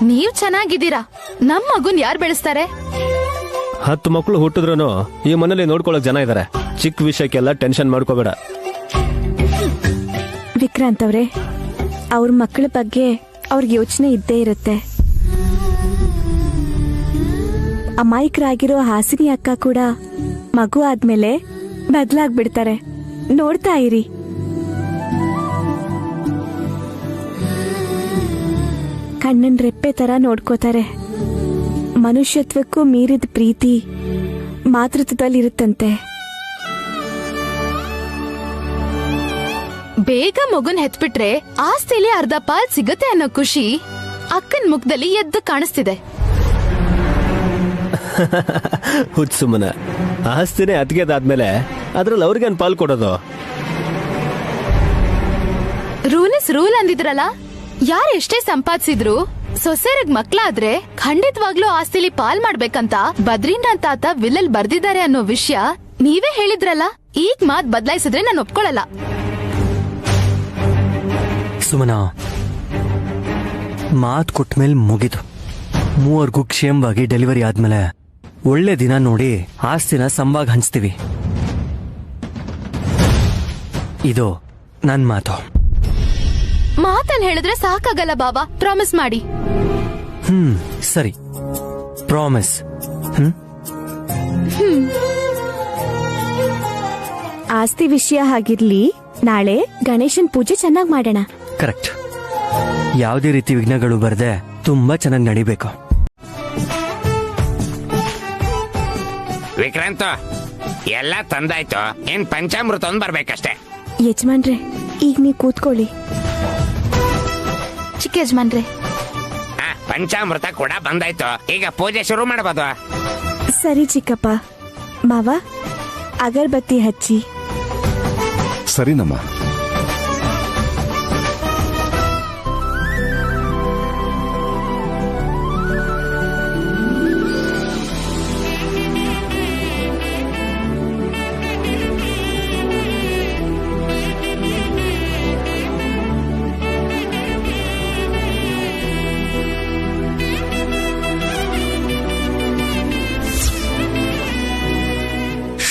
ನೀವ್ ಚೆನ್ನಾಗಿದ್ದೀರಾ, ನಮ್ ಮಗುನ್ ಯಾರ್ ಬೆಳೆಸ್ತಾರೆ? 10 ಮಕ್ಕಳು ಹುಟ್ಟಿದ್ರು ಈ ಮನೇಲಿ ನೋಡ್ಕೊಳಕ್ ಜನ ಇದಾರೆ. ಚಿಕ್ಕ ವಿಷಯಕ್ಕೆಲ್ಲ ಟೆನ್ಷನ್ ಮಾಡ್ಕೋಬೇಡ. ವಿಕ್ರಾಂತ್ ಅವ್ರೆ, ಅವ್ರ ಮಕ್ಕಳ ಬಗ್ಗೆ ಅವ್ರಿಗೆ ಯೋಚನೆ ಇದ್ದೇ ಇರುತ್ತೆ. ಅಮಾಯಕರಾಗಿರೋ ಹಾಸಿನಿ ಅಕ್ಕ ಕೂಡ ಮಗು ಆದ್ಮೇಲೆ ಬದ್ಲಾಗ್ಬಿಡ್ತಾರೆ. ನೋಡ್ತಾ ಇರಿ. ಕಣ್ಣನ್ ರೆಪ್ಪೆ ತರ ನೋಡ್ಕೋತಾರೆ. ಮನುಷ್ಯತ್ವಕ್ಕೂ ಮೀರಿದ ಪ್ರೀತಿ ಮಾತೃತ್ವದಲ್ಲಿರುತ್ತಂತೆ. ಬೇಗ ಮಗುನ್ ಹೆತ್ಬಿಟ್ರೆ ಆಸ್ತಿಲಿ ಅರ್ಧ ಪಾಲ್ ಸಿಗತ್ತೆ ಅನ್ನೋ ಖುಷಿ ಅಕ್ಕನ್ ಮುಖದಲ್ಲಿ ಎದ್ದು ಕಾಣಿಸ್ತಿದೆ. ಹುಚ್ಚುಮನ, ಆಸ್ತಿನೇ ಅತಿಗೆದಾದ್ಮೇಲೆ ಅದ್ರಲ್ಲಿ ಅವ್ರಿಗೆ ಪಾಲ್ ಕೊಡೋದು. ರೂಲ್ ಇಸ್ ರೂಲ್ ಅಂದಿದ್ರಲ್ಲ, ಯಾರ್ ಎಷ್ಟೇ ಸಂಪಾದಿಸಿದ್ರು ಸೊಸೆಯರ್ಗ್ ಮಕ್ಳಾದ್ರೆ ಖಂಡಿತವಾಗ್ಲೂ ಆಸ್ತಿಲಿ ಪಾಲ್ ಮಾಡ್ಬೇಕಂತ ಬದ್ರಿನಾಥ್ ತಾತ ವಿಲ್ಲಲ್ ಬರ್ದಿದ್ದಾರೆ ಅನ್ನೋ ವಿಷಯ ನೀವೇ ಹೇಳಿದ್ರಲ್ಲ. ಈಗ ಮಾತ್ ಬದಲಾಯಿಸಿದ್ರೆ ನಾನು ಒಪ್ಕೊಳಲ್ಲ. ಸುಮನಾ, ಮಾತ್ ಕೊಟ್ಮೇಲೆ ಮುಗಿದು ಮೂವರ್ಗೂ ಕ್ಷೇಮವಾಗಿ ಡೆಲಿವರಿ ಆದ್ಮೇಲೆ ಒಳ್ಳೆ ದಿನ ನೋಡಿ ಆಸ್ತಿನ ಸಂಭಾಗ ಹಂಚ್ತೀವಿ. ಇದು ನನ್ ಮಾತು. ಮಾತಲ್ಲಿ ಹೇಳಿದ್ರೆ ಸಾಕಾಗಲ್ಲ ಬಾಬಾ, ಪ್ರಾಮಿಸ್ ಮಾಡಿ. ಸರಿ, ಪ್ರಾಮಿಸ್. ಆಸ್ತಿ ವಿಷಯ ಹಾಗಿರ್ಲಿ, ನಾಳೆ ಗಣೇಶನ್ ಪೂಜೆ ಚೆನ್ನಾಗ್ ಮಾಡೋಣ. ಕರೆಕ್ಟ್. ಯಾವುದೇ ರೀತಿ ವಿಘ್ನಗಳು ಬರ್ದೆ ತುಂಬಾ ಚೆನ್ನಾಗಿ ನಡಿಬೇಕು. ವಿಕ್ರಾಂತ್, ಎಲ್ಲ ತಂದಾಯ್ತು, ಏನ್ ಪಂಚಾಮೃತ ಒಂದ್ ಬರ್ಬೇಕಷ್ಟೇ. ಯಜಮಾನ್ರೆ, ಈಗ ನೀವ್ ಕೂತ್ಕೊಳ್ಳಿ. ಚಿಕ್ಕ ಯಜಮಾನ್ರೆ, ಪಂಚಾಮೃತ ಕೂಡ ಬಂದಾಯ್ತು, ಈಗ ಪೂಜೆ ಶುರು ಮಾಡಬಹುದು. ಸರಿ ಚಿಕ್ಕಪ್ಪ. ಮಾವ, ಅಗರ್ಬತ್ತಿ ಹಚ್ಚಿ. ಸರಿನಮ್ಮ.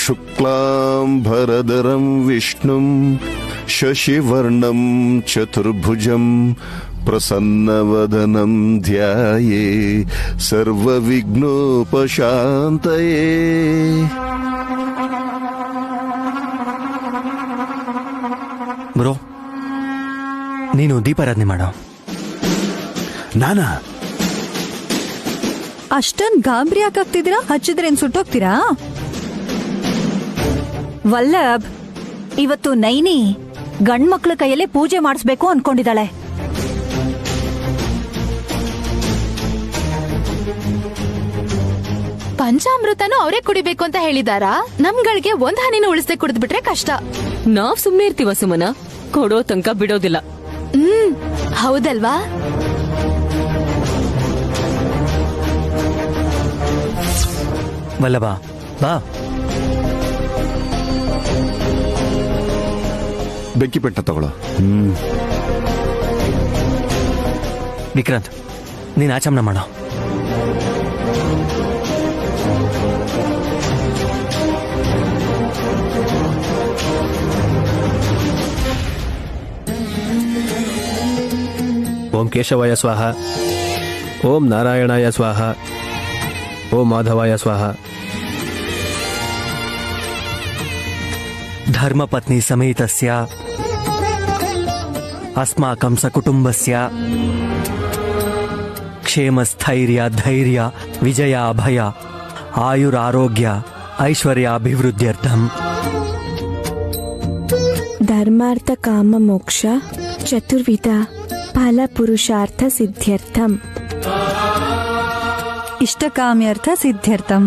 ಶುಕ್ಲಾಂಬರಧರಂ ವಿಷ್ಣುಂ ಶಶಿವರ್ಣಂ ಚತುರ್ಭುಜಂ ಪ್ರಸನ್ನವದನಂ ಧ್ಯಾಯೇ ಸರ್ವವಿಘ್ನೋಪಶಾಂತಯೇ. ಬ್ರೋ, ನೀನು ದೀಪಾರಾಧನೆ ಮಾಡೋ. ನಾನಾ? ಅಷ್ಟೊಂದ್ ಗಾಬರಿ ಯಾಕಾಗ್ತಿದ್ದೀರಾ? ಹಚ್ಚಿದ್ರೇನ್ ಸುಟ್ಟೋಗ್ತೀರಾ? ವಲ್ಲಭ್, ಇವತ್ತು ನೈನಿ ಗಂಡ್ಮಕ್ಳ ಕೈಯಲ್ಲೇ ಪೂಜೆ ಮಾಡಿಸ್ಬೇಕು ಅನ್ಕೊಂಡಿದ್ದಾಳೆ. ಪಂಚಾಮೃತನೂ ಅವರೇ ಕುಡಿಬೇಕು ಅಂತ ಹೇಳಿದಾರಾ? ನಮ್ಗಳಿಗೆ ಒಂದ್ ಹನಿನ ಉಳಿಸದೆ ಕುಡಿದ್ಬಿಟ್ರೆ ಕಷ್ಟ. ನಾವ್ ಸುಮ್ನೆ ಇರ್ತೀವ ಸುಮನ? ಕೊಡೋ ತನಕ ಬಿಡೋದಿಲ್ಲ. ಹೌದಲ್ವಾ? ವಲ್ಲಭ, ಬಾ. ಬೆಂಕಿ ಪೆಟ್ಟ ತಗೊಳ್ಳೋ. ವಿಕ್ರಾಂತ್, ನೀನ್ ಆಚಮನ ಮಾಡೋ. ಓಂ ಕೇಶವಾಯ ಸ್ವಾಹ, ಓಂ ನಾರಾಯಣಾಯ ಸ್ವಾಹ, ಓಂ ಮಾಧವಾಯ ಸ್ವಾಹ. ಧರ್ಮಪತ್ನಿ ಸಮೇತಸ್ಯ ಅಸ್ಮಾಕಂ ಸಕುಟುಂಬಸ್ಯ ಕ್ಷೇಮ ಸ್ಥೈರ್ಯ ಧೈರ್ಯ ವಿಜಯ ಅಭಯ ಆಯುರ್ ಆರೋಗ್ಯ ಐಶ್ವರ್ಯ ಅಭಿವೃದ್ಧ್ಯರ್ಥಂ. ಧರ್ಮಾರ್ಥ ಕಾಮ ಮೋಕ್ಷ ಚತುರ್ವಿಧ ಫಲ ಪುರುಷಾರ್ಥ ಸಿದ್ಧ್ಯರ್ಥಂ. ಇಷ್ಟಕಾಮ್ಯರ್ಥ ಸಿದ್ಧ್ಯರ್ಥಂ.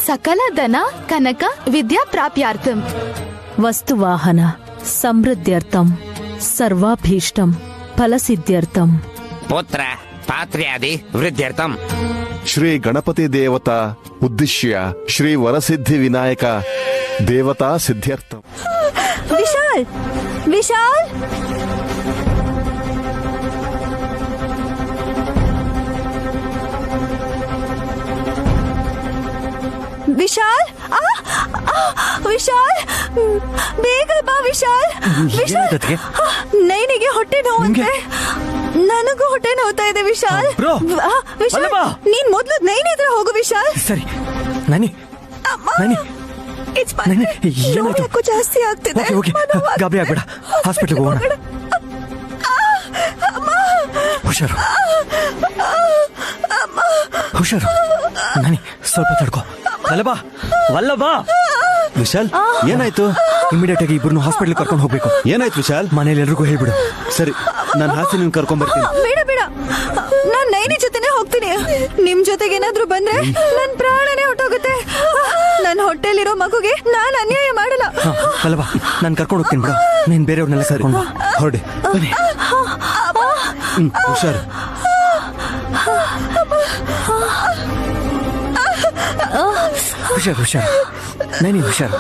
ಸಕಲ ಧನ ಕನಕ ವಿದ್ಯಾ ಪ್ರಾಪ್ಯಾರ್ಥಂ. ವಸ್ತುವಾಹನ ಸಮೃದ್ಧ್ಯರ್ಥಂ ಸರ್ವಾಭೀಷ್ಟಂ ಫಲಸಿದ್ಧ್ಯರ್ಥಂ. ಪುತ್ರ ಪಾತ್ರ್ಯಾದಿ ವೃದ್ಧ್ಯರ್ಥಂ. ಶ್ರೀ ಗಣಪತಿ ದೇವತಾ ಉದ್ದೇಶ್ಯ ಶ್ರೀ ವರಸಿದ್ಧಿ ವಿನಾಯಕ ದೇವತಾ ಸಿದ್ಧ್ಯರ್ಥಂ. ವಿಶಾಲ್ ವಿಶಾಲ್ ವಿಶಾಲ್ ವಿಶಾಲ್ ಬೇಗ ಬಾ ವಿಶಾಲ್. ವಿಶಾಲ್ ನೈನಿಗೆ ಹೊಟ್ಟೆ ನೋವಂತೆ. ನನಗೂ ಹೊಟ್ಟೆ ನೋವ್ತಾ ಇದೆ ವಿಶಾಲ್. ವಿಶಾಲ್ ನೀನ್ ಮೊದ್ಲು ನೈನ್ ಹತ್ರ ಹೋಗು ವಿಶಾಲ್. ಸರಿ ನನಿ ನನಿ ಯಾಕೋ ಜಾಸ್ತಿ ಆಗ್ತಿದೆ. ಗಾಬರಿ ಆಗ್ಬೇಡ, ಹಾಸ್ಪಿಟಲ್ಗೆ ಹೋಗೋಣ. ಹುಷಾರು ಹುಷಾರು. ನನಿ ಸ್ವಲ್ಪ ತಡ್ಕೋ. ವಲ್ಲಭ ವಿಶಾಲ್ ಏನಾಯ್ತು? ಇಮಿಡಿಯೇಟ್ ಆಗಿ ಇಬ್ಬರನ್ನು ಹಾಸ್ಪಿಟಲ್ ಕರ್ಕೊಂಡು ಹೋಗ್ಬೇಕು. ಏನಾಯ್ತು ವಿಶಾಲ್? ಮನೇಲಿ ಎಲ್ರಿಗೂ ಹೇಳ್ಬಿಡು. ಸರಿ, ನಾನು ಹಾಸಿ ನಿನ್ ಕರ್ಕೊಂಡ್ ಬರ್ತೀನಿ. ಬೇಡ ಬೇಡ, ನಾನ್ ನೈನಿ ಜೊತೆನೆ ಹೋಗ್ತೀನಿ. ನಿಮ್ ಜೊತೆಗೆ ಏನಾದ್ರೂ ಬಂದ್ರೆ ನನ್ ಪ್ರಾಣನೇ ಹೊಟ್ಟೋಗುತ್ತೆ. ನನ್ ಹೊಟ್ಟೆಲಿರೋ ಮಗುಗೆ ನಾನ್ ಅನ್ಯಾಯ ಮಾಡಲ್ಲ. ವಲ್ಲಭ ನಾನು ಕರ್ಕೊಂಡು ಹೋಗ್ತೀನಿ ಬಿಡು. ನೀನ್ ಬೇರೆಯವ್ರನ್ನೆಲ್ಲ ಕರ್ಕೊಂಡು ಹೊರಡಿ. ಹುಷಾರು. ಹುಷಾರು ಹುಷಾರು ನೈನಿ ಹುಷಾರು.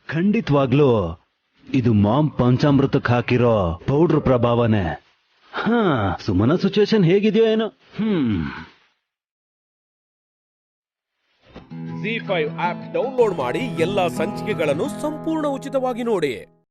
ಖಂಡಿತವಾಗ್ಲೂ ಇದು ಮಾಮ್ ಪಂಚಾಮೃತಕ್ಕೆ ಹಾಕಿರೋ ಪೌಡ್ರ್ ಪ್ರಭಾವನೆ. ಸುಮನ ಸಿಚುವೇಶನ್ ಹೇಗಿದೆಯೋ ಏನೋ. Z5 ಆಪ್ ಡೌನ್ಲೋಡ್ ಮಾಡಿ ಎಲ್ಲಾ ಸಂಚಿಕೆಗಳನ್ನು ಸಂಪೂರ್ಣ ಉಚಿತವಾಗಿ ನೋಡಿ.